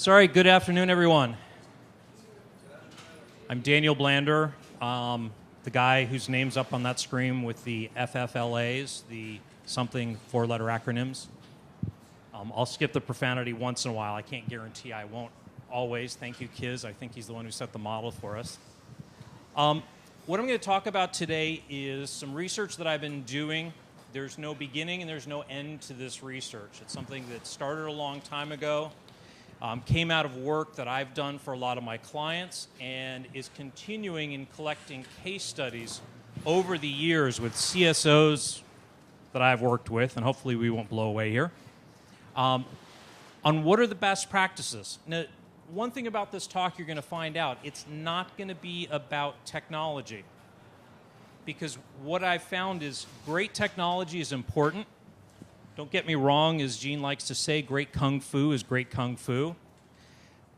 Sorry, good afternoon, everyone. I'm Daniel Blander, the guy whose name's up on that screen with the FFLAs, the something four-letter acronyms. I'll skip the profanity once in a while. I can't guarantee I won't always. Thank you, Kiz. I think he's the one who set the model for us. What I'm going to talk about today is some research that I've been doing. There's no beginning and there's no end to this research. It's something that started a long time ago, came out of work that I've done for a lot of my clients, and is continuing in collecting case studies over the years with CSOs that I've worked with, and hopefully we won't blow away here, on what are the best practices. Now, one thing about this talk you're going to find out, it's not going to be about technology. Because what I've found is great technology is important. Don't get me wrong, as Gene likes to say, great kung fu is great kung fu.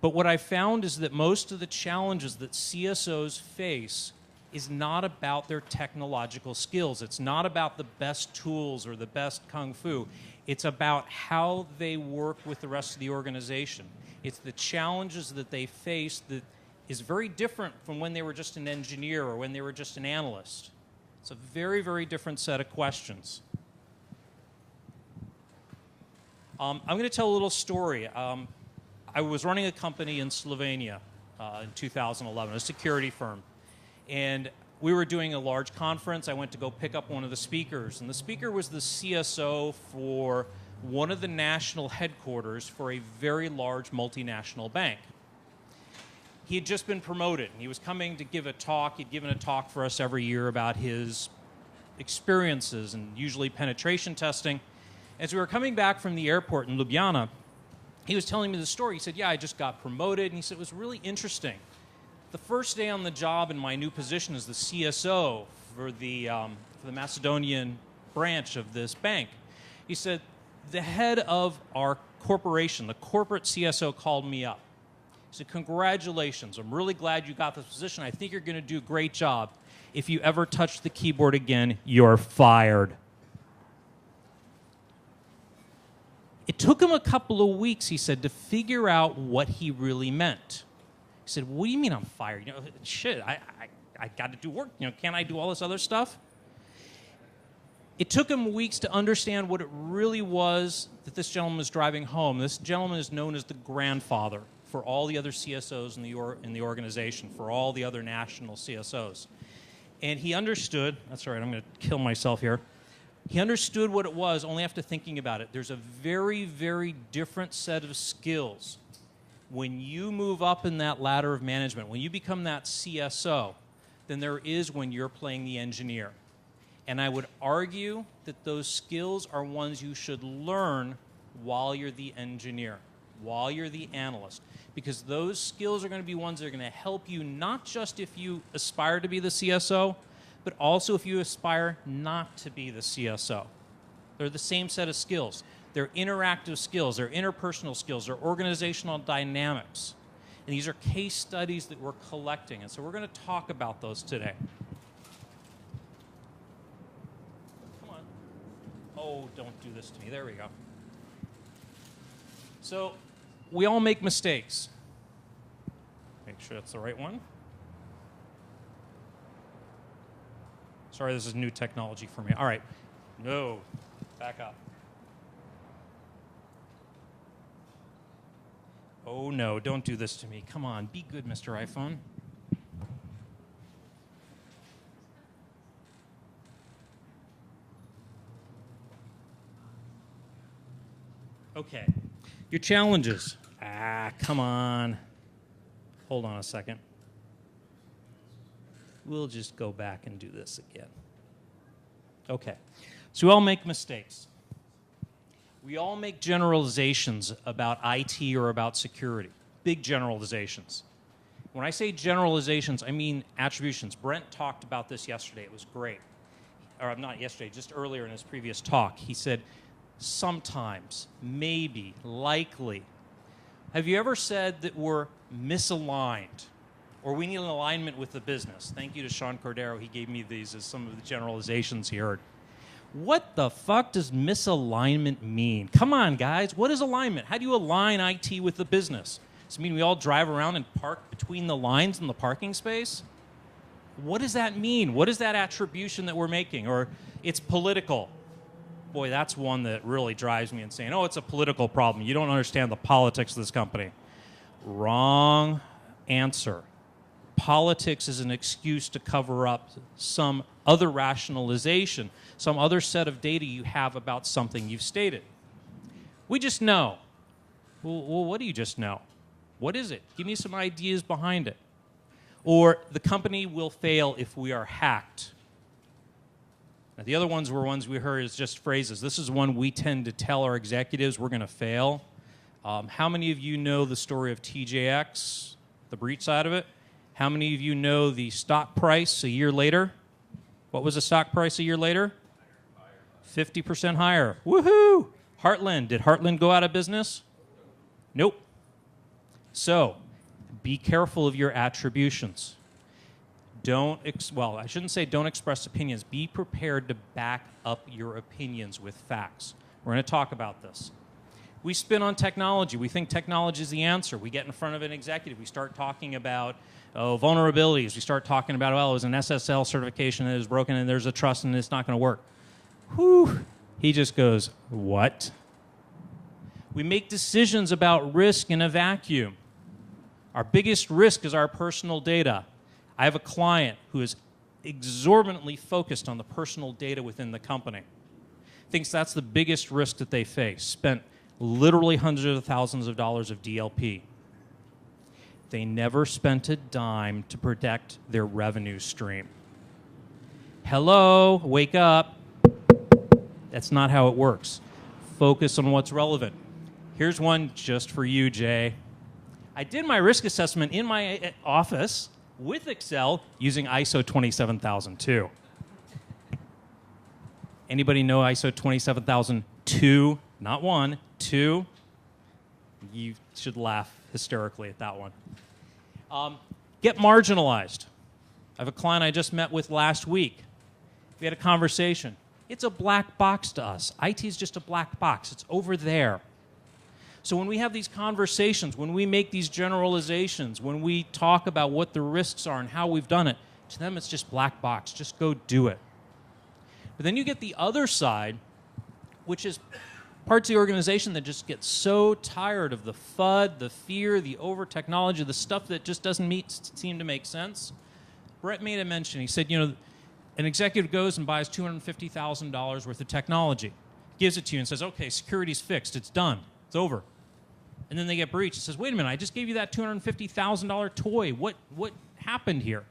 But what I found is that most of the challenges that CSOs face is not about their technological skills. It's not about the best tools or the best kung fu. It's about how they work with the rest of the organization. It's the challenges that they face that is very different from when they were just an engineer or when they were just an analyst. It's a very, very different set of questions. I'm going to tell a little story. I was running a company in Slovenia in 2011, a security firm. And we were doing a large conference. I went to go pick up one of the speakers. And the speaker was the CSO for one of the national headquarters for a very large multinational bank. He had just been promoted. He was coming to give a talk. He'd given a talk for us every year about his experiences and usually penetration testing. As we were coming back from the airport in Ljubljana, he was telling me the story. He said, yeah, I just got promoted. And he said, it was really interesting. The first day on the job in my new position as the CSO for the Macedonian branch of this bank, he said, the head of our corporation, the corporate CSO, called me up. He said, congratulations, I'm really glad you got this position. I think you're going to do a great job. If you ever touch the keyboard again, you're fired. It took him a couple of weeks, he said, to figure out what he really meant. He said, what do you mean I'm fired? You know, shit, I got to do work. You know, can't I do all this other stuff? It took him weeks to understand what it really was that this gentleman was driving home. This gentleman is known as the grandfather for all the other CSOs in the organization, for all the other national CSOs. And he understood, that's all right, I'm going to kill myself here. He understood what it was only after thinking about it. There's a very, very different set of skills when you move up in that ladder of management, when you become that CSO, than there is when you're playing the engineer. And I would argue that those skills are ones you should learn while you're the engineer, while you're the analyst. Because those skills are going to be ones that are going to help you not just if you aspire to be the CSO, but also if you aspire not to be the CSO. They're the same set of skills. They're interactive skills, they're interpersonal skills, they're organizational dynamics. And these are case studies that we're collecting. And so we're going to talk about those today. Come on. Oh, don't do this to me. There we go. So we all make mistakes. Make sure that's the right one. Sorry, this is new technology for me. All right. No. Back up. Oh, no. Don't do this to me. Come on. Be good, Mr. iPhone. Okay. Your challenges. Come on. Hold on a second. We'll just go back and do this again. Okay. So we all make mistakes. We all make generalizations about IT or about security. Big generalizations. When I say generalizations, I mean attributions. Brent talked about this yesterday. It was great. Or not yesterday, just earlier in his previous talk. He said, sometimes, maybe, likely. Have you ever said that we're misaligned? Or we need an alignment with the business? Thank you to Sean Cordero. He gave me these as some of the generalizations he heard. What the fuck does misalignment mean? Come on, guys. What is alignment? How do you align IT with the business? Does it mean we all drive around and park between the lines in the parking space? What does that mean? What is that attribution that we're making? Or it's political. Boy, that's one that really drives me insane. Oh, it's a political problem. You don't understand the politics of this company. Wrong answer. Politics is an excuse to cover up some other rationalization, some other set of data you have about something you've stated. We just know. Well, what do you just know? What is it? Give me some ideas behind it. Or the company will fail if we are hacked. Now, the other ones were ones we heard as just phrases. This is one we tend to tell our executives we're going to fail. How many of you know the story of TJX, the breach side of it? How many of you know the stock price a year later? What was the stock price a year later? 50% higher. Woohoo! Heartland. Did Heartland go out of business? Nope. So, be careful of your attributions. I shouldn't say don't express opinions. Be prepared to back up your opinions with facts. We're going to talk about this. We spin on technology. We think technology is the answer. We get in front of an executive. We start talking about vulnerabilities. We start talking about, well, it was an SSL certification that is broken and there's a trust and it's not going to work. Whew. He just goes, what? We make decisions about risk in a vacuum. Our biggest risk is our personal data. I have a client who is exorbitantly focused on the personal data within the company. Thinks that's the biggest risk that they face. Spent literally hundreds of thousands of dollars of DLP. They never spent a dime to protect their revenue stream. Hello, wake up. That's not how it works. Focus on what's relevant. Here's one just for you, Jay. I did my risk assessment in my office with Excel using ISO 27002. Anybody know ISO 27002? Not 1, 2. You should laugh hysterically at that one. Get marginalized. I have a client I just met with last week. We had a conversation. It's a black box to us. IT is just a black box. It's over there. So when we have these conversations, when we make these generalizations, when we talk about what the risks are and how we've done it, to them it's just black box. Just go do it. But then you get the other side, which is parts of the organization that just get so tired of the FUD, the fear, the over-technology, the stuff that just doesn't seem to make sense. Brett made a mention. He said, an executive goes and buys $250,000 worth of technology, gives it to you and says, okay, security's fixed. It's done. It's over. And then they get breached. It says, wait a minute, I just gave you that $250,000 toy. What happened here?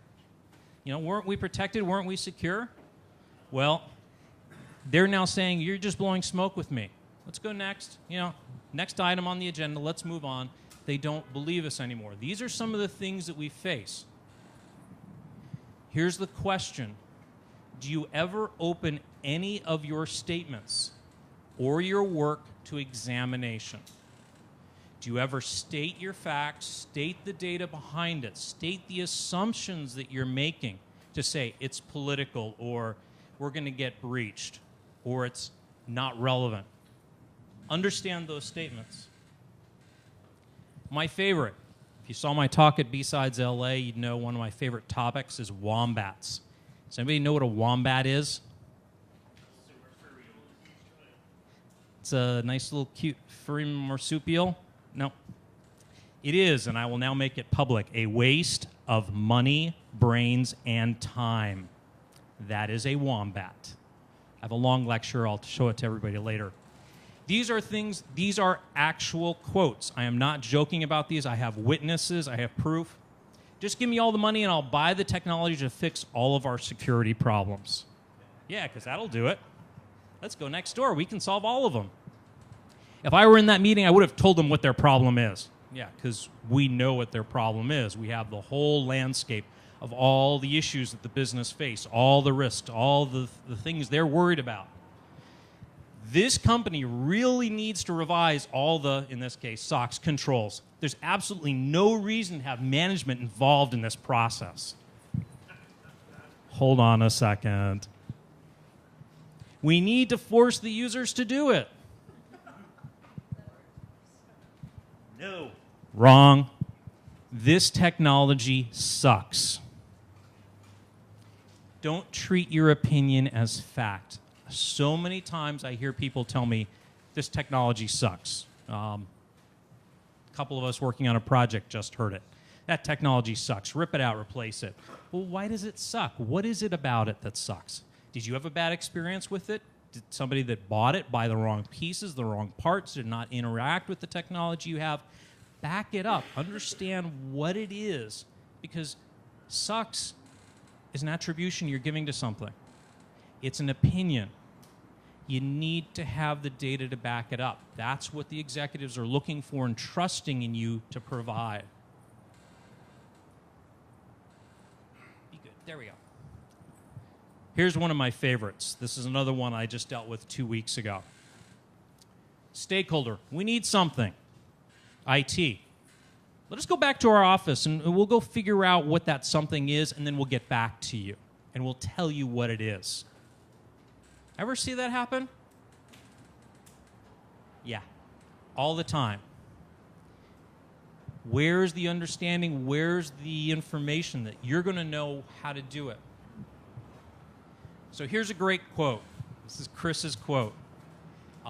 Weren't we protected? Weren't we secure? Well, they're now saying, you're just blowing smoke with me. Let's go next. Next item on the agenda. Let's move on. They don't believe us anymore. These are some of the things that we face. Here's the question. Do you ever open any of your statements or your work to examination? Do you ever state your facts, state the data behind it, state the assumptions that you're making to say it's political or we're going to get breached or it's not relevant? Understand those statements. My favorite, if you saw my talk at BSides LA, you'd know one of my favorite topics is wombats. Does anybody know what a wombat is? It's a nice little cute furry marsupial. No. It is, and I will now make it public, a waste of money, brains, and time. That is a wombat. I have a long lecture. I'll show it to everybody later. These are actual quotes. I am not joking about these. I have witnesses. I have proof. Just give me all the money and I'll buy the technology to fix all of our security problems. Yeah, because that'll do it. Let's go next door. We can solve all of them. If I were in that meeting, I would have told them what their problem is. Yeah, because we know what their problem is. We have the whole landscape of all the issues that the business face, all the risks, all the things they're worried about. This company really needs to revise all the, in this case, SOX controls. There's absolutely no reason to have management involved in this process. Hold on a second. We need to force the users to do it. No. Wrong. This technology sucks. Don't treat your opinion as fact. So many times I hear people tell me, this technology sucks. A couple of us working on a project just heard it. That technology sucks. Rip it out, replace it. Well, why does it suck? What is it about it that sucks? Did you have a bad experience with it? Did somebody that bought it buy the wrong pieces, the wrong parts, did not interact with the technology you have? Back it up. Understand what it is, because sucks is an attribution you're giving to something. It's an opinion. You need to have the data to back it up. That's what the executives are looking for and trusting in you to provide. Be good. There we go. Here's one of my favorites. This is another one I just dealt with 2 weeks ago. Stakeholder, we need something. IT. Let us go back to our office and we'll go figure out what that something is, and then we'll get back to you and we'll tell you what it is. Ever see that happen? Yeah, all the time. Where's the understanding? Where's the information that you're going to know how to do it? So here's a great quote. This is Chris's quote.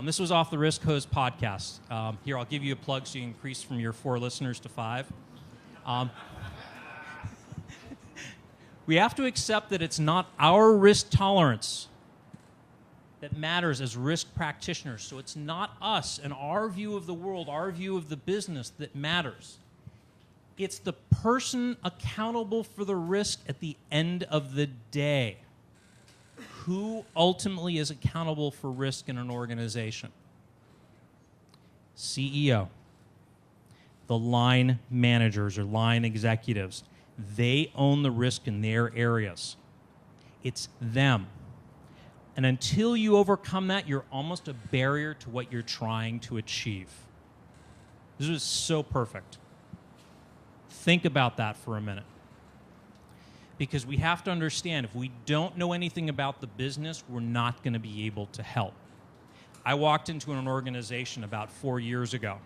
This was off the Risk Hose podcast. Here, I'll give you a plug so you increase from your 4 listeners to 5. We have to accept that it's not our risk tolerance that matters as risk practitioners. So it's not us and our view of the world, our view of the business that matters. It's the person accountable for the risk at the end of the day. Who ultimately is accountable for risk in an organization? CEO. The line managers or line executives. They own the risk in their areas. It's them. And until you overcome that, you're almost a barrier to what you're trying to achieve. This is so perfect. Think about that for a minute. Because we have to understand, if we don't know anything about the business, we're not going to be able to help. I walked into an organization about 4 years ago,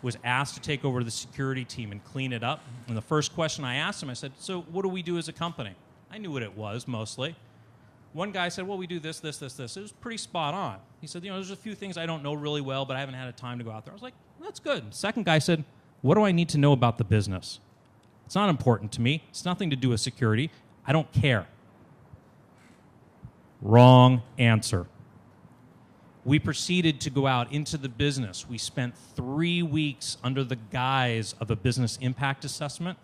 was asked to take over the security team and clean it up. And the first question I asked him, I said, so what do we do as a company? I knew what it was, mostly. One guy said, well, we do this, this, this, this. It was pretty spot on. He said, there's a few things I don't know really well, but I haven't had a time to go out there. I was like, that's good. Second guy said, what do I need to know about the business? It's not important to me. It's nothing to do with security. I don't care. Wrong answer. We proceeded to go out into the business. We spent 3 weeks under the guise of a business impact assessment,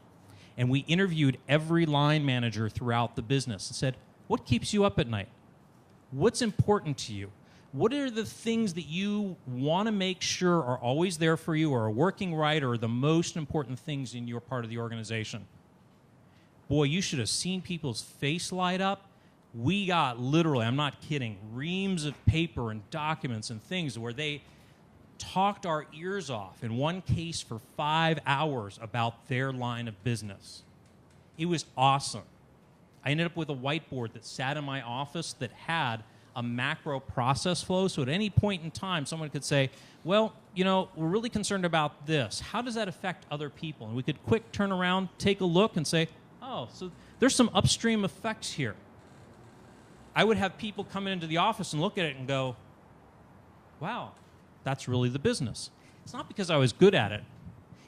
and we interviewed every line manager throughout the business and said, what keeps you up at night? What's important to you? What are the things that you want to make sure are always there for you or are working right or are the most important things in your part of the organization? Boy, you should have seen people's face light up. We got literally, I'm not kidding, reams of paper and documents and things where they talked our ears off, in one case for 5 hours, about their line of business. It was awesome. I ended up with a whiteboard that sat in my office that had a macro process flow, so at any point in time, someone could say, well, we're really concerned about this. How does that affect other people? And we could quick turn around, take a look, and say, oh, so there's some upstream effects here. I would have people come into the office and look at it and go, wow, that's really the business. It's not because I was good at it.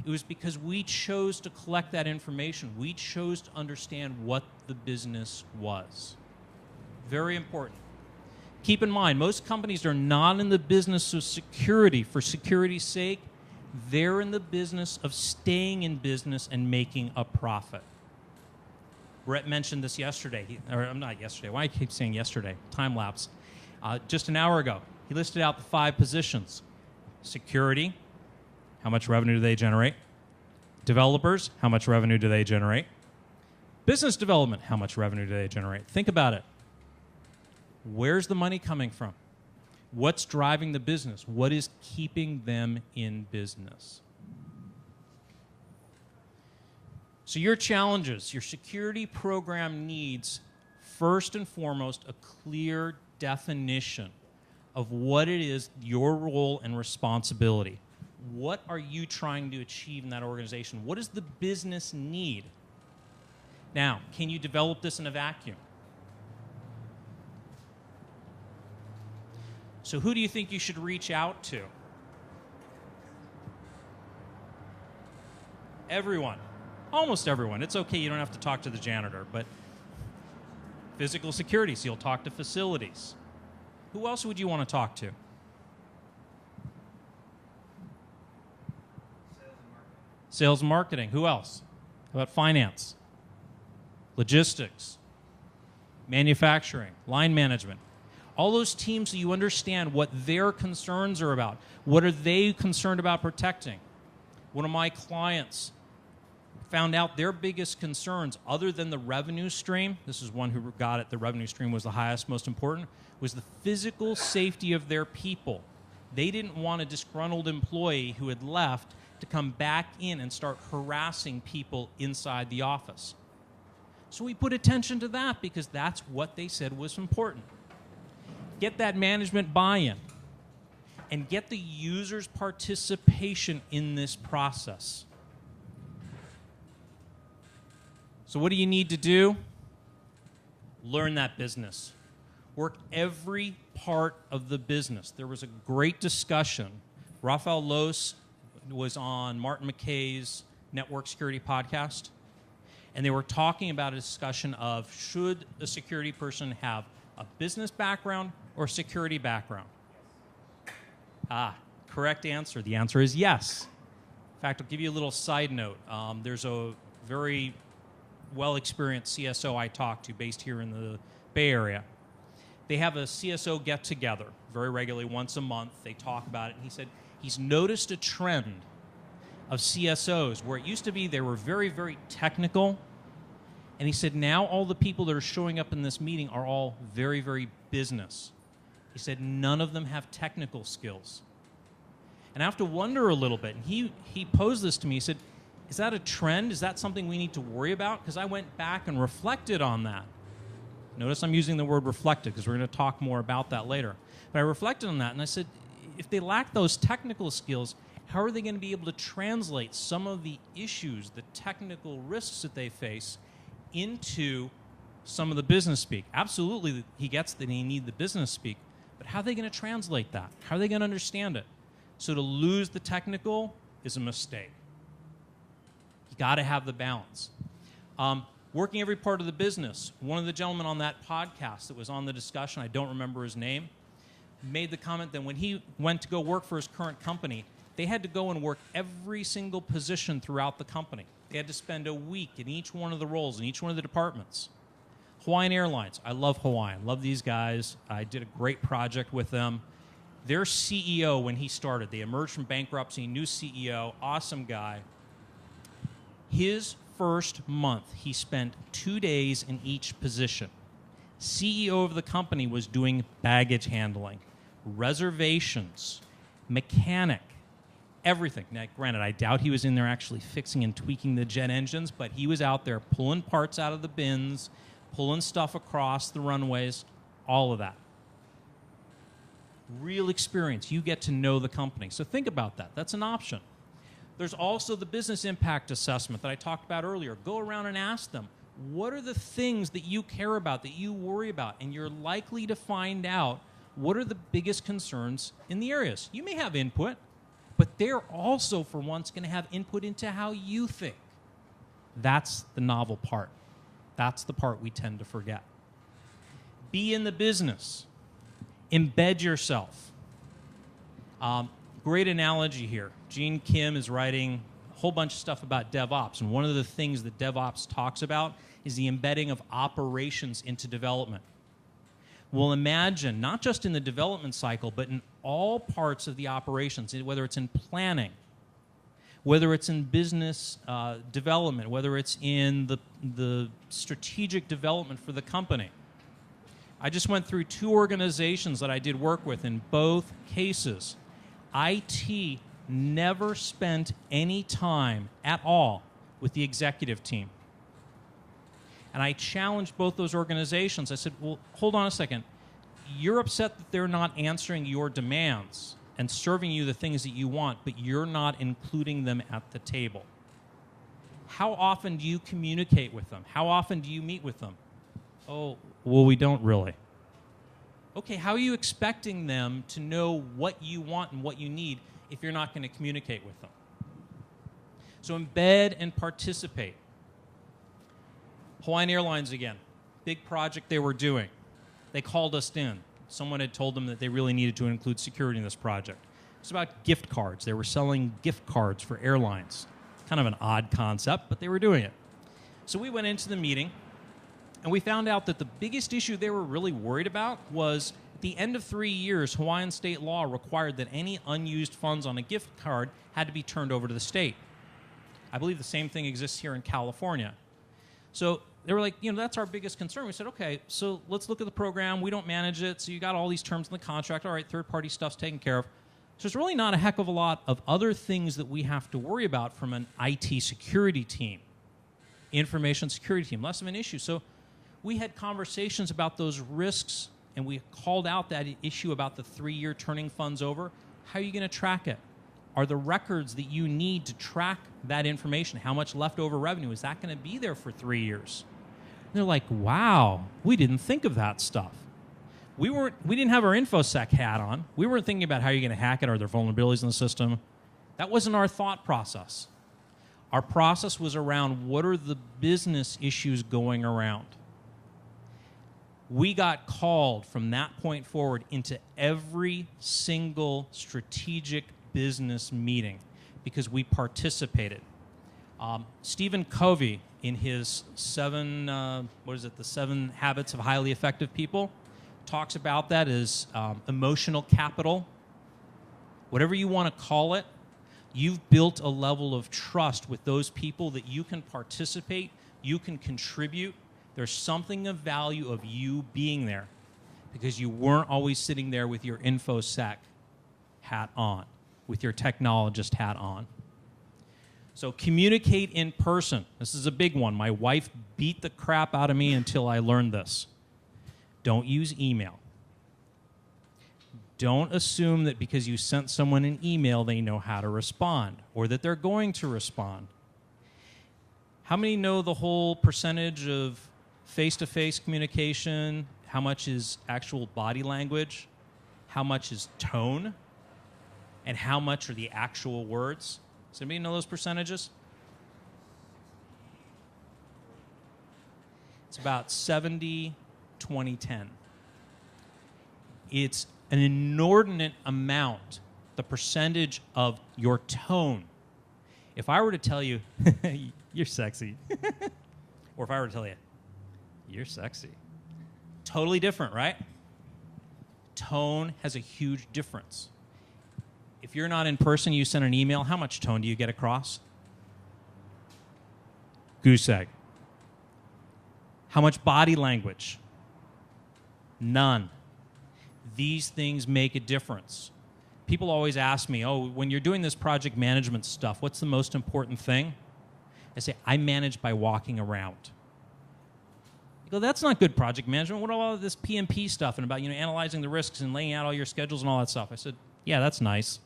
It was because we chose to collect that information. We chose to understand what the business was. Very important. Keep in mind, most companies are not in the business of security for security's sake. They're in the business of staying in business and making a profit. Brett mentioned this yesterday. Not yesterday. Why do I keep saying yesterday? Time lapse. Just an hour ago, he listed out the 5 positions. Security, how much revenue do they generate? Developers, how much revenue do they generate? Business development, how much revenue do they generate? Think about it. Where's the money coming from? What's driving the business? What is keeping them in business? So your challenges, your security program needs, first and foremost, a clear definition of what it is, your role and responsibility. What are you trying to achieve in that organization? What does the business need? Now, can you develop this in a vacuum? So who do you think you should reach out to? Everyone. Almost everyone. It's okay, you don't have to talk to the janitor, but physical security, so you'll talk to facilities. Who else would you want to talk to? Sales and marketing. Who else? How about finance? Logistics? Manufacturing? Line management? All those teams so you understand what their concerns are about. What are they concerned about protecting? One of my clients found out their biggest concerns, other than the revenue stream, this is one who got it, the revenue stream was the highest, most important, was the physical safety of their people. They didn't want a disgruntled employee who had left to come back in and start harassing people inside the office. So we put attention to that because that's what they said was important. Get that management buy-in and get the user's participation in this process. So what do you need to do? Learn that business. Work every part of the business. There was a great discussion. Rafael Loos was on Martin McKay's Network Security podcast, and they were talking about a discussion of should a security person have a business background or security background? Correct answer. The answer is yes. In fact, I'll give you a little side note. There's a very well-experienced CSO I talked to based here in the Bay Area. They have a CSO get-together very regularly, once a month. They talk about it, and he said he's noticed a trend of CSOs where it used to be they were very, very technical, and he said now all the people that are showing up in this meeting are all very, very business. He said none of them have technical skills. And I have to wonder a little bit, and he posed this to me. He said, is that a trend? Is that something we need to worry about? Because I went back and reflected on that. Notice I'm using the word reflected because we're going to talk more about that later. But I reflected on that, and I said, if they lack those technical skills, how are they going to be able to translate some of the issues, the technical risks that they face, into some of the business speak? Absolutely, he gets that they need the business speak, but how are they going to translate that? How are they going to understand it? So to lose the technical is a mistake. You got to have the balance. Working every part of the business. One of the gentlemen on that podcast that was on the discussion, I don't remember his name, made the comment that when he went to go work for his current company, they had to go and work every single position throughout the company. They had to spend a week in each one of the roles, in each one of the departments. Hawaiian Airlines. I love Hawaiian. Love these guys. I did a great project with them. Their CEO, when he started, they emerged from bankruptcy, new CEO, awesome guy. His first month, he spent 2 days in each position. CEO of the company was doing baggage handling, reservations, mechanic, everything. Now, granted, I doubt he was in there actually fixing and tweaking the jet engines, but he was out there pulling parts out of the bins, pulling stuff across the runways, all of that. Real experience. You get to know the company. So think about that. That's an option. There's also the business impact assessment that I talked about earlier. Go around and ask them, what are the things that you care about, that you worry about? And you're likely to find out what are the biggest concerns in the areas. You may have input, but they're also, for once, going to have input into how you think. That's the novel part. That's the part we tend to forget. Be in the business. Embed yourself. Great analogy here. Gene Kim is writing a whole bunch of stuff about DevOps, and one of the things that DevOps talks about is the embedding of operations into development. Well, imagine, not just in the development cycle, but in all parts of the operations, whether it's in planning, whether it's in business development, whether it's in the strategic development for the company. I just went through 2 organizations that I did work with. In both cases, IT never spent any time at all with the executive team. And I challenged both those organizations. I said, well, hold on a second. You're upset that they're not answering your demands and serving you the things that you want, but you're not including them at the table. How often do you communicate with them? How often do you meet with them? Oh, well, we don't really. Okay, how are you expecting them to know what you want and what you need if you're not going to communicate with them? So embed and participate. Hawaiian Airlines again, big project they were doing. They called us in. Someone had told them that they really needed to include security in this project. It's about gift cards. They were selling gift cards for airlines. Kind of an odd concept, but they were doing it. So we went into the meeting, and we found out that the biggest issue they were really worried about was at the end of 3 years, Hawaiian state law required that any unused funds on a gift card had to be turned over to the state. I believe the same thing exists here in California. So they were like, that's our biggest concern. We said, okay, so let's look at the program. We don't manage it, so you got all these terms in the contract. All right, third-party stuff's taken care of. So there's really not a heck of a lot of other things that we have to worry about from an IT security team, information security team, less of an issue. So we had conversations about those risks, and we called out that issue about the 3-year turning funds over. How are you going to track it? Are the records that you need to track that information, how much leftover revenue, is that going to be there for 3 years? And they're like, wow, we didn't think of that stuff. We didn't have our InfoSec hat on. We weren't thinking about how you're going to hack it. Are there vulnerabilities in the system? That wasn't our thought process. Our process was around what are the business issues going around. We got called from that point forward into every single strategic business meeting because we participated. Stephen Covey, in his the 7 Habits of Highly Effective People, talks about that as emotional capital. Whatever you want to call it, you've built a level of trust with those people that you can participate, you can contribute. There's something of value of you being there because you weren't always sitting there with your InfoSec hat on, with your technologist hat on. So communicate in person. This is a big one. My wife beat the crap out of me until I learned this. Don't use email. Don't assume that because you sent someone an email, they know how to respond or that they're going to respond. How many know the whole percentage of face-to-face communication? How much is actual body language? How much is tone? And how much are the actual words? Does anybody know those percentages? It's about 70, 20, 10. It's an inordinate amount, the percentage of your tone. If I were to tell you, you're sexy, or if I were to tell you, you're sexy, totally different, right? Tone has a huge difference. If you're not in person, you send an email, how much tone do you get across? Goose egg. How much body language? None. These things make a difference. People always ask me, when you're doing this project management stuff, what's the most important thing? I say, I manage by walking around. You go, that's not good project management. What about all this PMP stuff and about analyzing the risks and laying out all your schedules and all that stuff? I said, yeah, that's nice.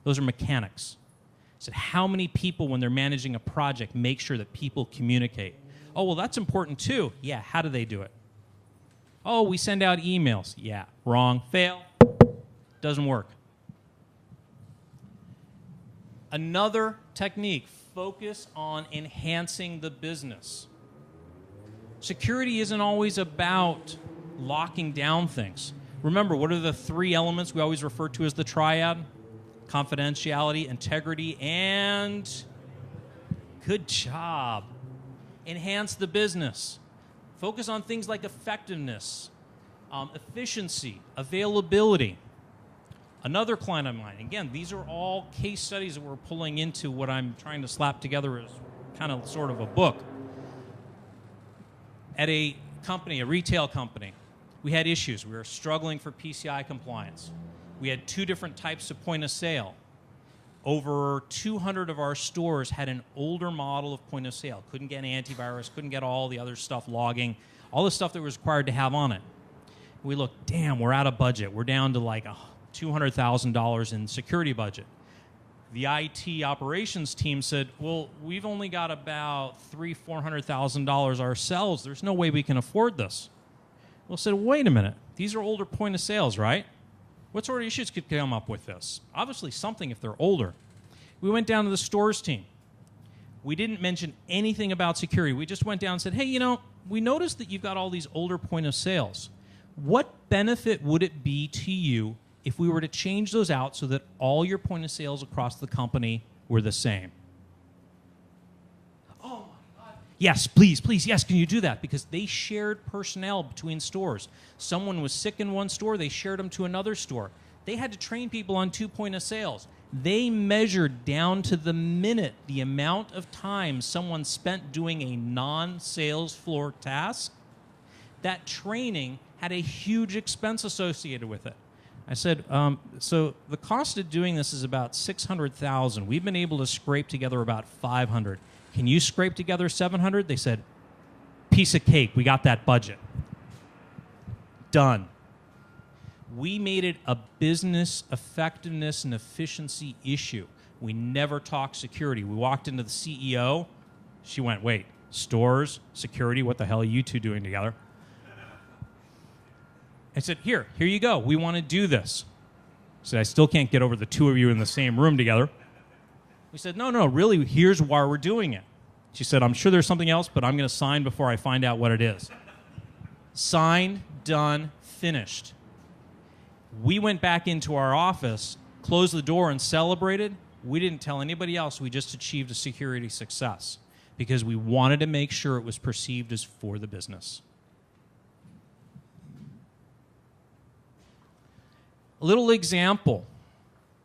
Those are mechanics. I said, how many people, when they're managing a project, make sure that people communicate? Oh, well, that's important too. Yeah, how do they do it? Oh, we send out emails. Yeah, wrong. Fail. Doesn't work. Another technique, focus on enhancing the business. Security isn't always about locking down things. Remember, what are the 3 elements we always refer to as the Triad? Confidentiality, integrity, and good job. Enhance the business. Focus on things like effectiveness, efficiency, availability. Another client of mine, again, these are all case studies that we're pulling into what I'm trying to slap together as kind of sort of a book. At a company, a retail company, we had issues. We were struggling for PCI compliance. We had 2 different types of point of sale. Over 200 of our stores had an older model of point of sale. Couldn't get antivirus, couldn't get all the other stuff, logging, all the stuff that was required to have on it. We looked, damn, we're out of budget. We're down to like $200,000 in security budget. The IT operations team said, well, we've only got about $300,000-$400,000 ourselves. There's no way we can afford this. Well, said, wait a minute. These are older point of sales, right? What sort of issues could come up with this? Obviously something if they're older. We went down to the stores team. We didn't mention anything about security. We just went down and said, hey, you know, we noticed that you've got all these older point of sales. What benefit would it be to you if we were to change those out so that all your point of sales across the company were the same? Oh my God. Yes, please, yes, can you do that? Because they shared personnel between stores. Someone was sick in one store, they shared them to another store. They had to train people on 2 point of sales. They measured down to the minute the amount of time someone spent doing a non-sales floor task. That training had a huge expense associated with it. I said, so the cost of doing this is about $600,000. We've been able to scrape together about $500. Can you scrape together $700? They said, piece of cake. We got that budget. Done. We made it a business effectiveness and efficiency issue. We never talked security. We walked into the CEO. She went, wait, stores, security, what the hell are you two doing together? I said, here you go. We want to do this. I said, I still can't get over the two of you in the same room together. We said, no, really, here's why we're doing it. She said, I'm sure there's something else, but I'm going to sign before I find out what it is. Signed, done, finished. We went back into our office, closed the door, and celebrated. We didn't tell anybody else. We just achieved a security success because we wanted to make sure it was perceived as for the business. A little example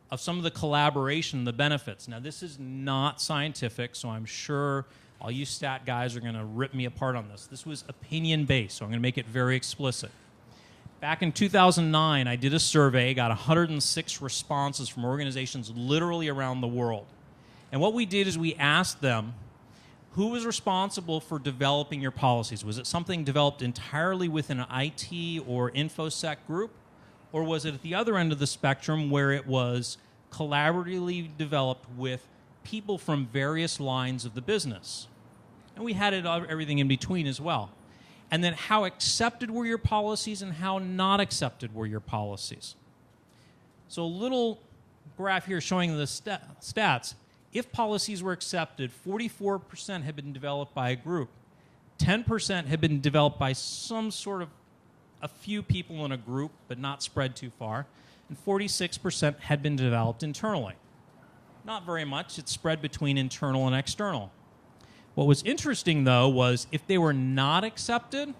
of some of the collaboration, the benefits. Now, this is not scientific, so I'm sure all you stat guys are going to rip me apart on this. This was opinion-based, so I'm going to make it very explicit. Back in 2009, I did a survey, got 106 responses from organizations literally around the world. And what we did is we asked them, who was responsible for developing your policies? Was it something developed entirely within an IT or InfoSec group? Or was it at the other end of the spectrum where it was collaboratively developed with people from various lines of the business? And we had everything in between as well. And then how accepted were your policies and how not accepted were your policies? So a little graph here showing the stats. If policies were accepted, 44% had been developed by a group. 10% had been developed by some sort of a few people in a group, but not spread too far, and 46% had been developed internally. Not very much. It's spread between internal and external. What was interesting, though, was if they were not accepted,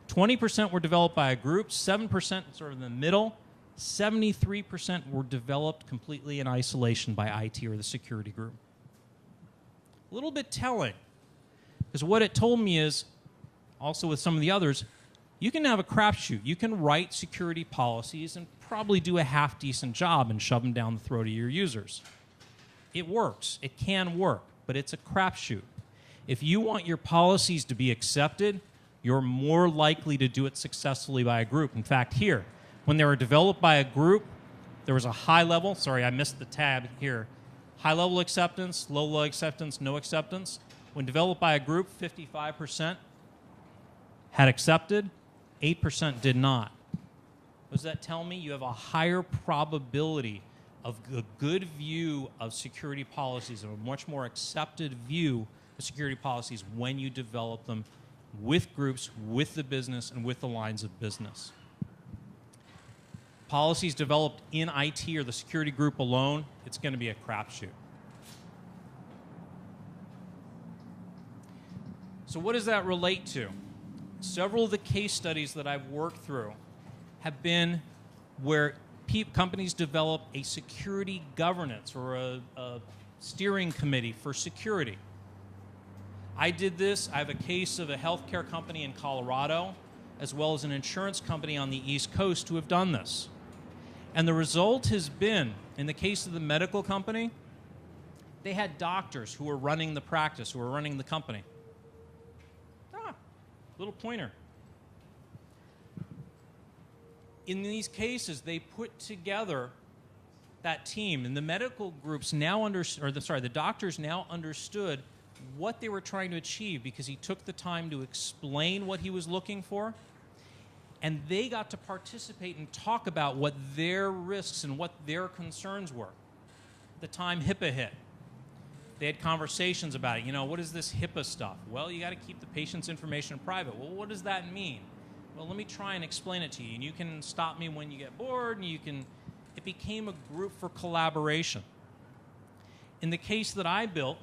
20% were developed by a group, 7% sort of in the middle, 73% were developed completely in isolation by IT or the security group. A little bit telling, because what it told me is, also with some of the others, you can have a crapshoot. You can write security policies and probably do a half-decent job and shove them down the throat of your users. It works. It can work, but it's a crapshoot. If you want your policies to be accepted, you're more likely to do it successfully by a group. In fact, here, when they were developed by a group, there was a high level, sorry, I missed the tab here, high level acceptance, low level acceptance, no acceptance. When developed by a group, 55% had accepted, 8% did not. What does that tell me? You have a higher probability of a good view of security policies, and a much more accepted view of security policies when you develop them with groups, with the business, and with the lines of business. Policies developed in IT or the security group alone, it's going to be a crapshoot. So what does that relate to? Several of the case studies that I've worked through have been where companies develop a security governance or a steering committee for security. I did this. I have a case of a healthcare company in Colorado, as well as an insurance company on the East Coast who have done this. And the result has been, in the case of the medical company, they had doctors who were running the practice, who were running the company. Little pointer. in these cases, they put together that team, and the medical groups now the doctors now understood what they were trying to achieve because he took the time to explain what he was looking for, and they got to participate and talk about what their risks and what their concerns were. At the time HIPAA hit, they had conversations about it. You know, what is this HIPAA stuff? Well, you got to keep the patient's information private. Well, what does that mean? Well, let me try and explain it to you, and you can stop me when you get bored, and you can... It became a group for collaboration. In the case that I built,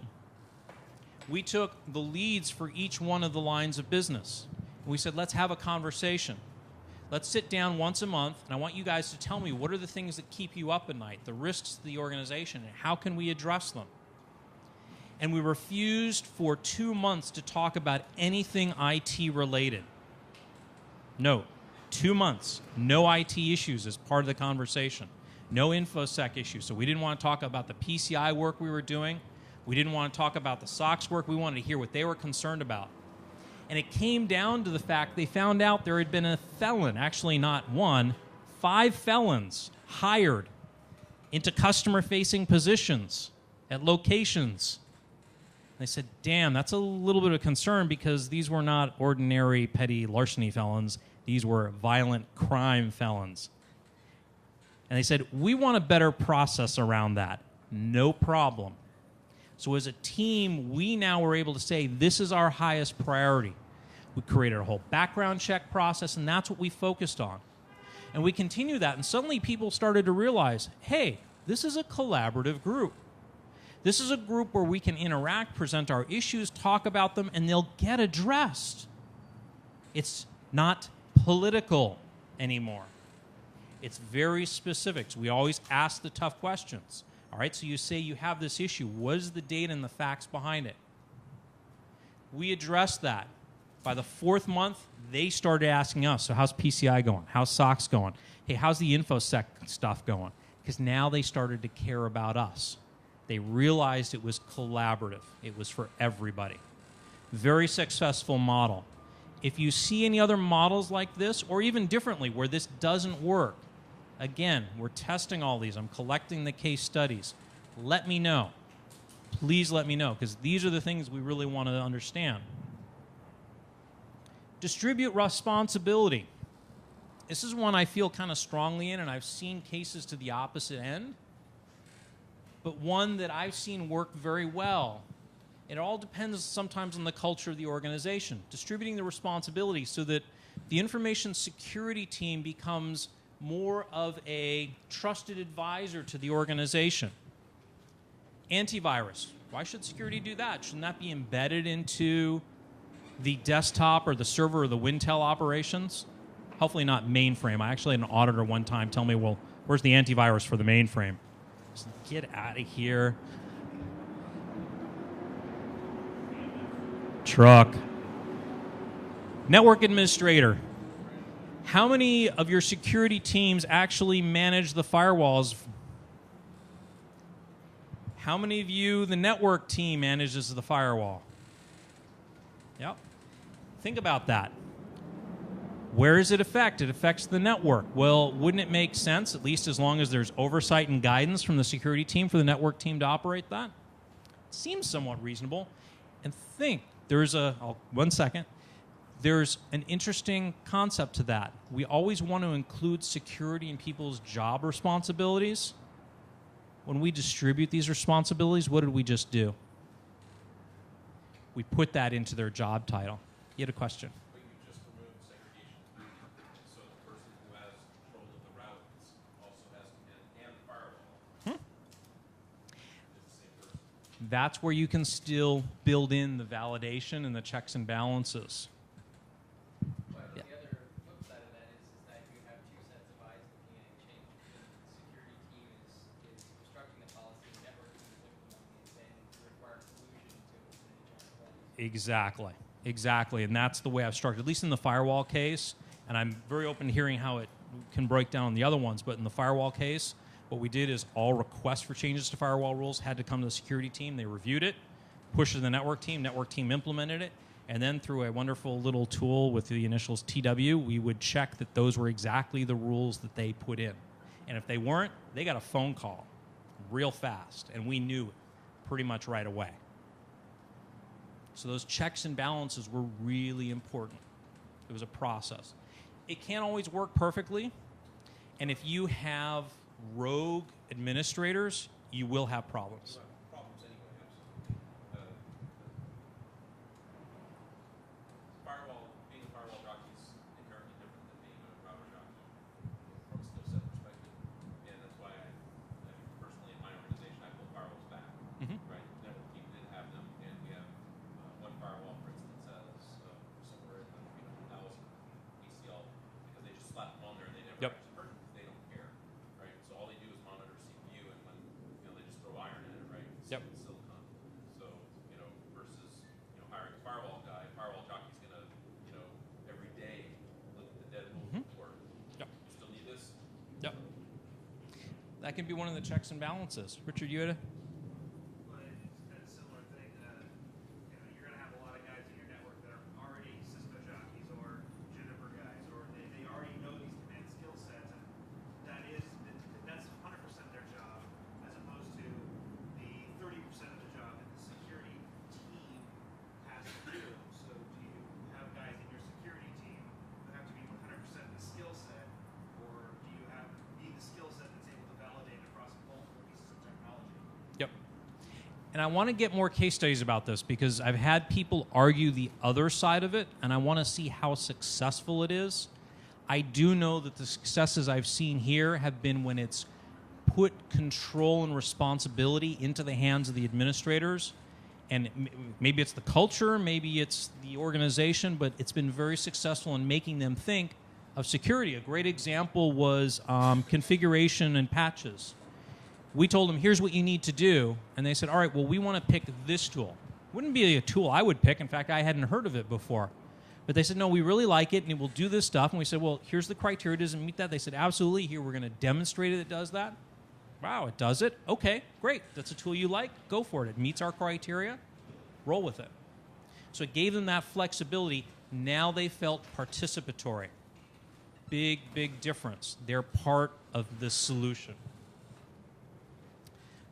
we took the leads for each one of the lines of business. We said, let's have a conversation. Let's sit down once a month, and I want you guys to tell me what are the things that keep you up at night, the risks to the organization, and how can we address them? And we refused for 2 months to talk about anything IT related. No, 2 months, no IT issues as part of the conversation. No InfoSec issues. So we didn't want to talk about the PCI work we were doing. We didn't want to talk about the SOX work. We wanted to hear what they were concerned about. And it came down to the fact they found out there had been a felon, actually not one, 5 felons hired into customer-facing positions at locations. They said, damn, that's a little bit of concern because these were not ordinary petty larceny felons. These were violent crime felons. And they said, we want a better process around that. No problem. So as a team, we now were able to say, this is our highest priority. We created a whole background check process, and that's what we focused on. And we continue that, and suddenly people started to realize, hey, this is a collaborative group. This is a group where we can interact, present our issues, talk about them, and they'll get addressed. It's not political anymore. It's very specific. So we always ask the tough questions. All right, so you say you have this issue. What is the data and the facts behind it? We address that. By the 4th month, they started asking us, so how's PCI going? How's SOX going? Hey, how's the InfoSec stuff going? Because now they started to care about us. They realized it was collaborative. It was for everybody. Very successful model. If you see any other models like this, or even differently, where this doesn't work, again, we're testing all these. I'm collecting the case studies. Let me know. Please let me know, because these are the things we really want to understand. Distribute responsibility. This is one I feel kind of strongly in, and I've seen cases to the opposite end, but one that I've seen work very well. It all depends sometimes on the culture of the organization. Distributing the responsibility so that the information security team becomes more of a trusted advisor to the organization. Antivirus. Why should security do that? Shouldn't that be embedded into the desktop or the server or the Wintel operations? Hopefully not mainframe. I actually had an auditor one time tell me, well, where's the antivirus for the mainframe? Just get out of here. Truck. Network administrator. How many of your security teams actually manage the firewalls? How many of you, the network team, manages the firewall? Yep. Think about that. Where does it affect? It affects the network. Well, wouldn't it make sense, at least as long as there's oversight and guidance from the security team, for the network team to operate that? Seems somewhat reasonable. And think, there's one second. There's an interesting concept to that. We always want to include security in people's job responsibilities. When we distribute these responsibilities, what did we just do? We put that into their job title. You had a question? But you just removed segregation. So the person who has control of the routes also has and the firewall. It's the same person. That's where you can still build in the validation and the checks and balances. But the other flip side of that is that you have two sets of eyes looking at change. The security team is constructing the policy, the network team is implementing it, and you require collusion to implement joint policy. Exactly, and that's the way I've structured, at least in the firewall case, and I'm very open to hearing how it can break down on the other ones, but in the firewall case, what we did is all requests for changes to firewall rules had to come to the security team. They reviewed it, pushed it to the network team implemented it, And then through a wonderful little tool with the initials TW, we would check that those were exactly the rules that they put in. And if they weren't, they got a phone call real fast, and we knew it pretty much right away. So those checks and balances were really important. It was a process. It can't always work perfectly, and if you have rogue administrators, you will have problems. Problems anyway, absolutely. Being a firewall jockey is inherently different than being a router jockey from a skill set perspective, and that's why personally in my organization I pull firewalls back. Right, network team did have them, and we have one firewall, for instance, has somewhere in the 1,000 ACL because they just slap them on there and they never actually hurt them. They don't care, right? So all they do is monitor CPU, and when they just throw iron in it, right? It's silicon. So versus hiring a firewall guy, firewall jockey's gonna every day look at the dead move report. You still need this. That can be one of the checks and balances. Richard, you had a Well, it's kind of a similar thing. You're going to have a lot of guys in your network that are already Cisco jockeys or Juniper guys, or they already know these command skill sets, and that's 100% their job, as opposed to the 30% of the job that the security team has to do. So do you have guys in your security team who have to be 100% the skill set, or do you have the skill set that's able to validate across multiple pieces of technology? And I want to get more case studies about this because I've had people argue the other side of it, and I want to see how successful it is. I do know that the successes I've seen here have been when it's put control and responsibility into the hands of the administrators. And maybe it's the culture, maybe it's the organization, but it's been very successful in making them think of security. A great example was configuration and patches. We told them, here's what you need to do. And they said, all right, well, we want to pick this tool. Wouldn't be a tool I would pick. In fact, I hadn't heard of it before. But they said, no, we really like it, and it will do this stuff. And we said, well, here's the criteria. Does it meet that? They said, absolutely. Here, we're going to demonstrate it does that. Wow, it does it? Okay, great. That's a tool you like. Go for it. It meets our criteria. Roll with it. So it gave them that flexibility. Now they felt participatory. Big, big difference. They're part of the solution.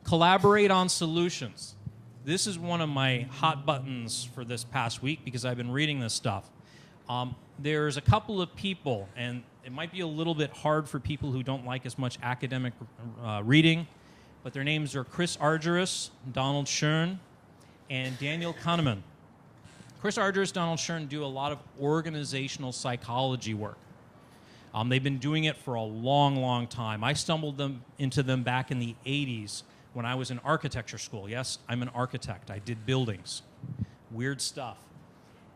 Collaborate on solutions. This is one of my hot buttons for this past week because I've been reading this stuff. There's a couple of people, and it might be a little bit hard for people who don't like as much academic reading, but their names are Chris Argyris, Donald Schoen, and Daniel Kahneman. Chris Argyris, Donald Schoen do a lot of organizational psychology work. They've been doing it for a long, long time. I stumbled into them back in the 80s when I was in architecture school. Yes, I'm an architect. I did buildings. Weird stuff.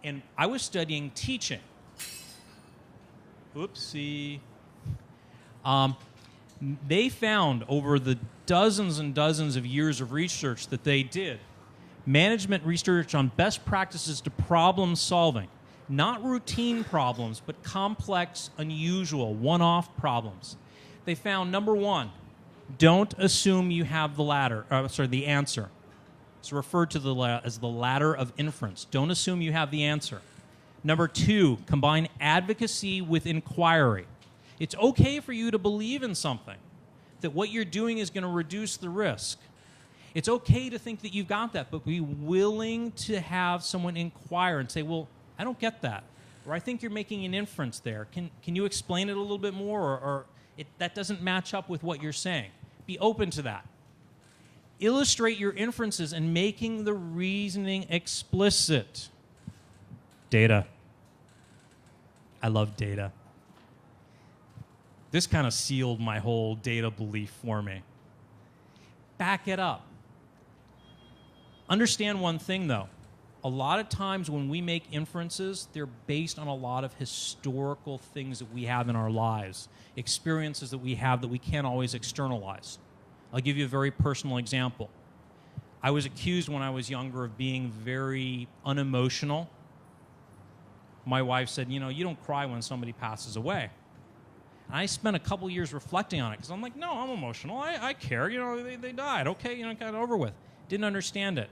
And I was studying teaching. Oopsie. They found over the dozens and dozens of years of research that they did, management research on best practices to problem solving. Not routine problems, but complex, unusual, one-off problems. They found, number one, don't assume you have the answer. It's referred to as the ladder of inference. Don't assume you have the answer. Number two, combine advocacy with inquiry. It's okay for you to believe in something, that what you're doing is going to reduce the risk. It's okay to think that you've got that, but be willing to have someone inquire and say, well, I don't get that. Or I think you're making an inference there. Can you explain it a little bit more? Or that doesn't match up with what you're saying. Be open to that. Illustrate your inferences and making the reasoning explicit. Data. I love data. This kind of sealed my whole data belief for me. Back it up. Understand one thing, though. A lot of times when we make inferences, they're based on a lot of historical things that we have in our lives, experiences that we have that we can't always externalize. I'll give you a very personal example. I was accused when I was younger of being very unemotional. My wife said, you don't cry when somebody passes away. And I spent a couple years reflecting on it because I'm like, no, I'm emotional. I care. They died. Okay, kind of over with. Didn't understand it.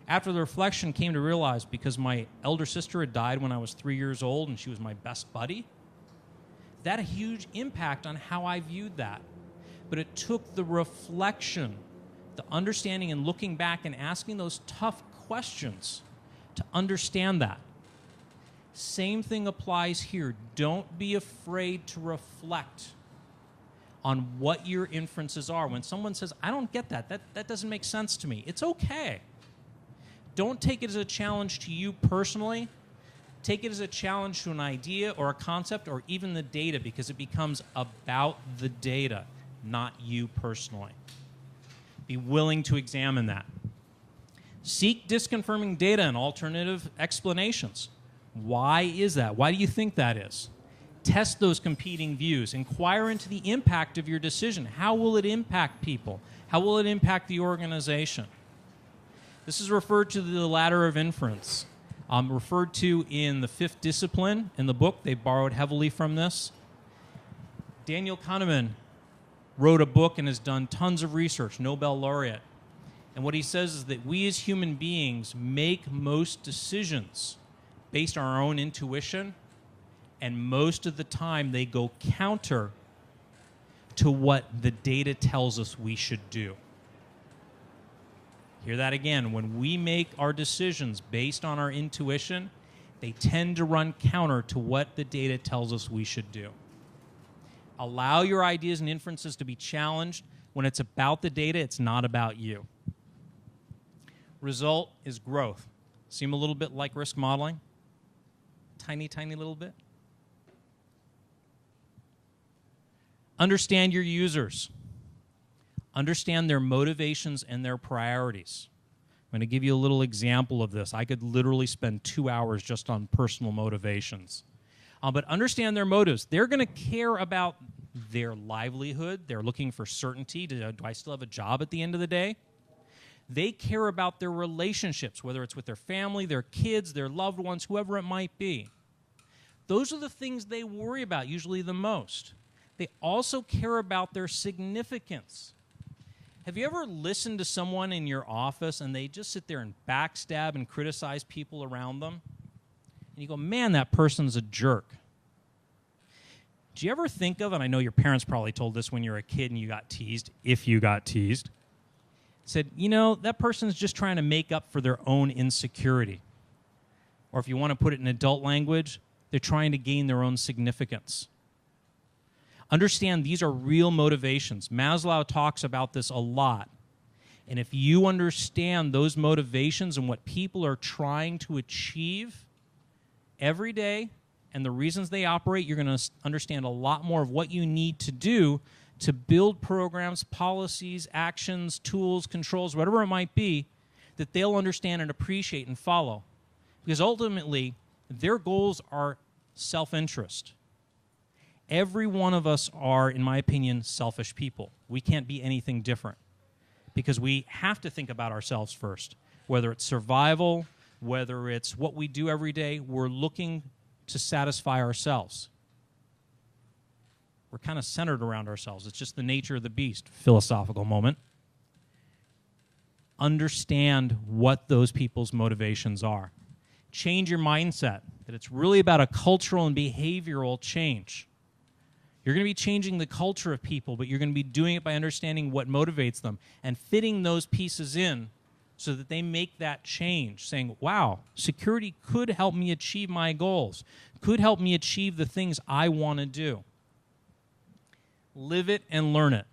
After the reflection, came to realize because my elder sister had died when I was 3 years old and she was my best buddy, that had a huge impact on how I viewed that. But it took the reflection, the understanding and looking back and asking those tough questions to understand that. Same thing applies here. Don't be afraid to reflect on what your inferences are. When someone says, I don't get that, that doesn't make sense to me, it's okay. Don't take it as a challenge to you personally. Take it as a challenge to an idea or a concept or even the data, because it becomes about the data, not you personally. Be willing to examine that. Seek disconfirming data and alternative explanations. Why is that? Why do you think that is? Test those competing views. Inquire into the impact of your decision. How will it impact people? How will it impact the organization? This is referred to the ladder of inference. Referred to in the 5th discipline in the book. They borrowed heavily from this. Daniel Kahneman wrote a book and has done tons of research, Nobel laureate. And what he says is that we as human beings make most decisions based on our own intuition, and most of the time they go counter to what the data tells us we should do. Hear that again. When we make our decisions based on our intuition, they tend to run counter to what the data tells us we should do. Allow your ideas and inferences to be challenged. When it's about the data, it's not about you. Result is growth. Seem a little bit like risk modeling? Tiny, tiny little bit. Understand your users. Understand their motivations and their priorities. I'm going to give you a little example of this. I could literally spend 2 hours just on personal motivations. But understand their motives. They're going to care about their livelihood. They're looking for certainty. Do I still have a job at the end of the day? They care about their relationships, whether it's with their family, their kids, their loved ones, whoever it might be. Those are the things they worry about usually the most. They also care about their significance. Have you ever listened to someone in your office and they just sit there and backstab and criticize people around them? And you go, man, that person's a jerk. Do you ever think of, and I know your parents probably told this when you were a kid and you got teased, if you got teased, said, you know, that person's just trying to make up for their own insecurity. Or if you want to put it in adult language, they're trying to gain their own significance. Understand these are real motivations. Maslow talks about this a lot. And if you understand those motivations and what people are trying to achieve every day and the reasons they operate, you're going to understand a lot more of what you need to do to build programs, policies, actions, tools, controls, whatever it might be, that they'll understand and appreciate and follow. Because ultimately, their goals are self-interest. Every one of us are, in my opinion, selfish people. We can't be anything different because we have to think about ourselves first. Whether it's survival, whether it's what we do every day, we're looking to satisfy ourselves. We're kind of centered around ourselves. It's just the nature of the beast. Philosophical moment. Understand what those people's motivations are. Change your mindset, that it's really about a cultural and behavioral change. You're going to be changing the culture of people, but you're going to be doing it by understanding what motivates them and fitting those pieces in so that they make that change, saying, wow, security could help me achieve my goals, could help me achieve the things I want to do. Live it and learn it.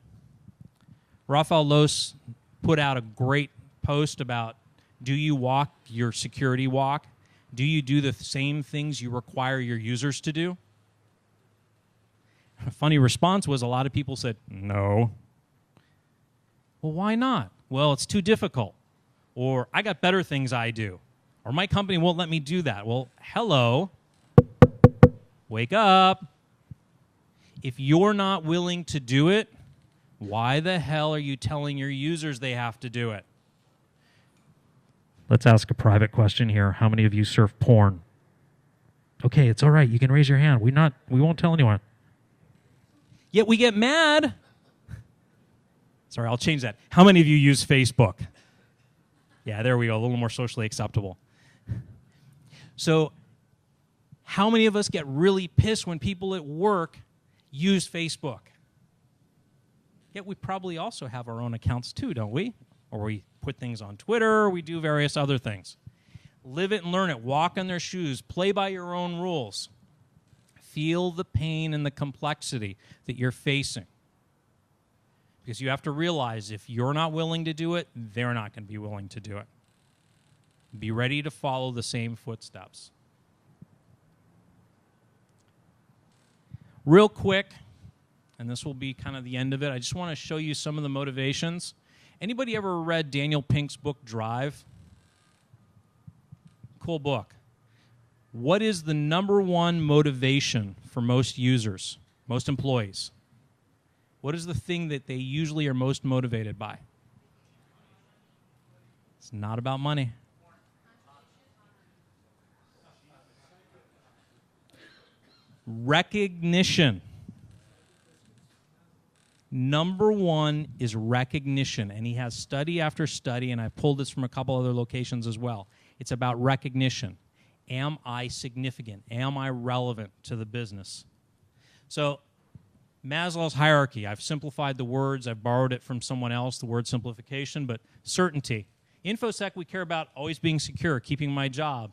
Rafael Loos put out a great post about, do you walk your security walk? Do you do the same things you require your users to do? A funny response was a lot of people said, no. Well, why not? Well, it's too difficult. Or I got better things I do. Or my company won't let me do that. Well, hello. Wake up. If you're not willing to do it, why the hell are you telling your users they have to do it? Let's ask a private question here. How many of you surf porn? Okay, it's all right. You can raise your hand. We won't tell anyone. Yet we get mad. Sorry, I'll change that. How many of you use Facebook? Yeah, there we go. A little more socially acceptable. So how many of us get really pissed when people at work use Facebook? Yet we probably also have our own accounts too, don't we? Or we put things on Twitter, or we do various other things. Live it and learn it. Walk in their shoes. Play by your own rules. Feel the pain and the complexity that you're facing. Because you have to realize if you're not willing to do it, they're not going to be willing to do it. Be ready to follow the same footsteps. Real quick, and this will be kind of the end of it, I just want to show you some of the motivations. Anybody ever read Daniel Pink's book, Drive? Cool book. What is the number one motivation for most users, most employees? What is the thing that they usually are most motivated by? It's not about money. Recognition. Number one is recognition, and he has study after study, and I pulled this from a couple other locations as well. It's about recognition. Am I significant? Am I relevant to the business? So Maslow's hierarchy, I've simplified the words, I've borrowed it from someone else, the word simplification, but certainty. InfoSec, we care about always being secure, keeping my job.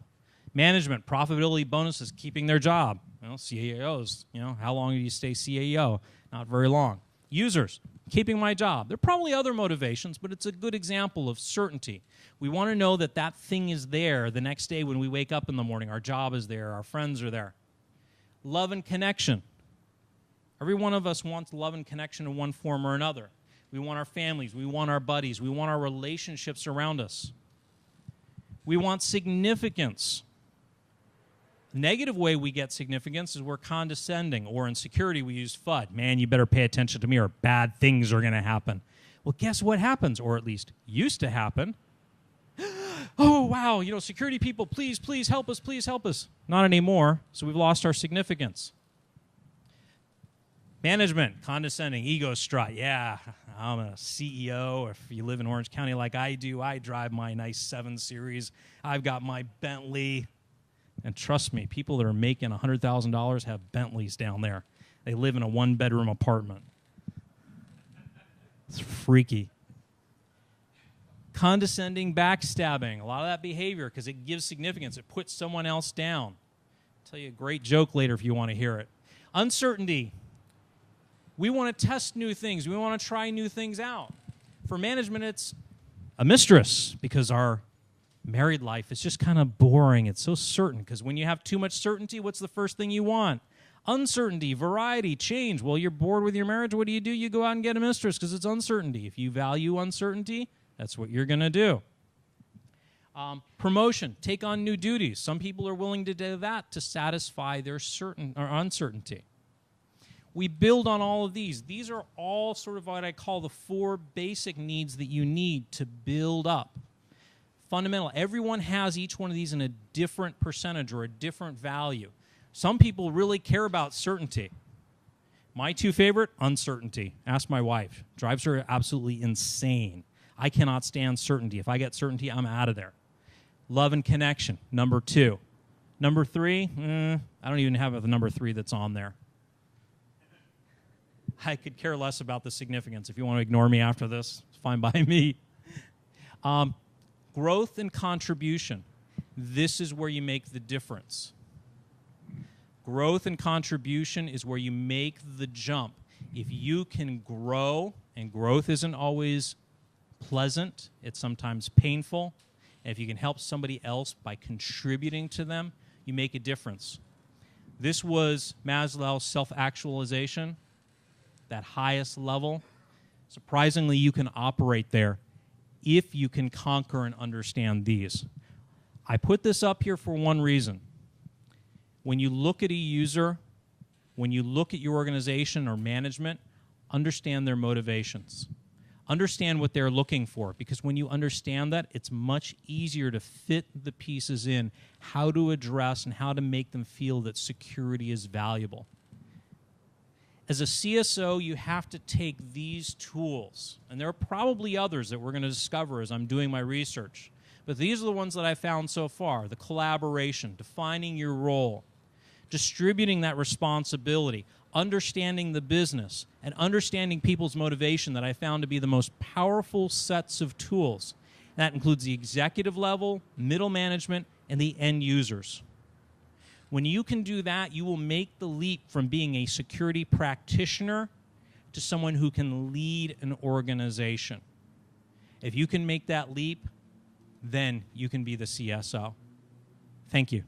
Management, profitability, bonuses, keeping their job. Well, CAOs, how long do you stay CAO? Not very long. Users, keeping my job. There are probably other motivations, but it's a good example of certainty. We want to know that that thing is there the next day when we wake up in the morning. Our job is there. Our friends are there. Love and connection. Every one of us wants love and connection in one form or another. We want our families. We want our buddies. We want our relationships around us. We want significance. The negative way we get significance is we're condescending, or in security we use FUD. Man, you better pay attention to me or bad things are going to happen. Well, guess what happens, or at least used to happen? Oh, wow, security people, please help us, please help us. Not anymore, so we've lost our significance. Management, condescending, ego strut. Yeah, I'm a CEO. If you live in Orange County like I do, I drive my nice 7 Series. I've got my Bentley. And trust me, people that are making $100,000 have Bentleys down there. They live in a 1-bedroom apartment. It's freaky. Condescending, backstabbing. A lot of that behavior because it gives significance. It puts someone else down. I'll tell you a great joke later if you want to hear it. Uncertainty. We want to test new things. We want to try new things out. For management, it's a mistress because our married life is just kind of boring. It's so certain because when you have too much certainty, what's the first thing you want? Uncertainty, variety, change. Well, you're bored with your marriage. What do? You go out and get a mistress because it's uncertainty. If you value uncertainty, that's what you're going to do. Promotion, take on new duties. Some people are willing to do that to satisfy their certain or uncertainty. We build on all of these. These are all sort of what I call the 4 basic needs that you need to build up. Fundamental. Everyone has each one of these in a different percentage or a different value. Some people really care about certainty. My 2 favorite, uncertainty. Ask my wife. Drives her absolutely insane. I cannot stand certainty. If I get certainty, I'm out of there. Love and connection, number 2. Number 3, I don't even have the number 3 that's on there. I could care less about the significance. If you want to ignore me after this, it's fine by me. Growth and contribution. This is where you make the difference. Growth and contribution is where you make the jump. If you can grow, and growth isn't always pleasant, it's sometimes painful, and if you can help somebody else by contributing to them, you make a difference. This was Maslow's self-actualization, that highest level. Surprisingly, you can operate there if you can conquer and understand these. I put this up here for one reason. When you look at a user, when you look at your organization or management, understand their motivations. Understand what they're looking for, because when you understand that, it's much easier to fit the pieces in, how to address and how to make them feel that security is valuable. As a CSO, you have to take these tools, and there are probably others that we're going to discover as I'm doing my research, but these are the ones that I found so far. The collaboration, defining your role, distributing that responsibility, understanding the business, and understanding people's motivation that I found to be the most powerful sets of tools. That includes the executive level, middle management, and the end users. When you can do that, you will make the leap from being a security practitioner to someone who can lead an organization. If you can make that leap, then you can be the CSO. Thank you.